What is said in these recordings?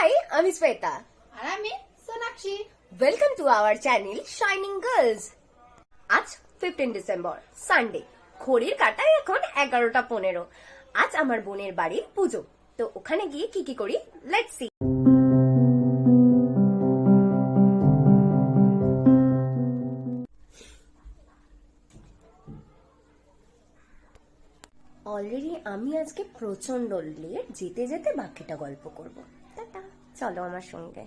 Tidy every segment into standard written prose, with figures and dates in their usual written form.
High, আমি শ্বেতা আর আমি Sonakshi. Welcome to our channel shining girls. আজ 15 ডিসেম্বর সানডে, ঘড়ির কাঁটায় এখন 11:15। আজ আমার বোনের বাড়ির পুজো, তো ওখানে গিয়ে কি কি করি লেটস সি। অলরেডি আমি আজকে প্রচন্ড লেট, যেতে যেতে বাকিটা গল্প করব। টাটা, চলো আমার সঙ্গে।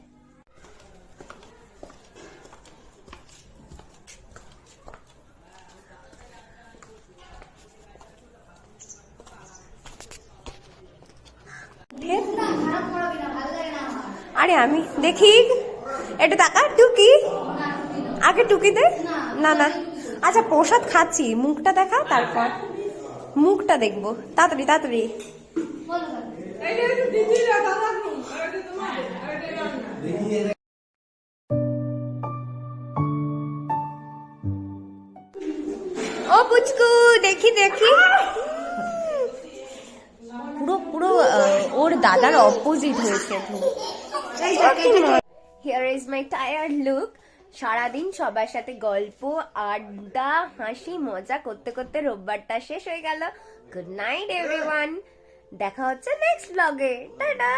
আরে আমি দেখি, একটু টাকা টুকি, আগে টুকি দে। না না, আচ্ছা প্রসাদ খাচ্ছি, মুখটা দেখা, তারপর মুখটা দেখবো। তাড়াতাড়ি তাড়াতাড়ি। ও পুচকু, দেখি দেখি। পুরো পুরো ওর দাদার অপোজিট হয়েছে। Here is my tired look. সারাদিন সবার সাথে গল্প, আড্ডা, হাসি মজা করতে করতে রোববারটা শেষ হয়ে গেল। গুড নাইট এভরিওয়ান, দেখা হচ্ছে নেক্সট ব্লগে। টাটা।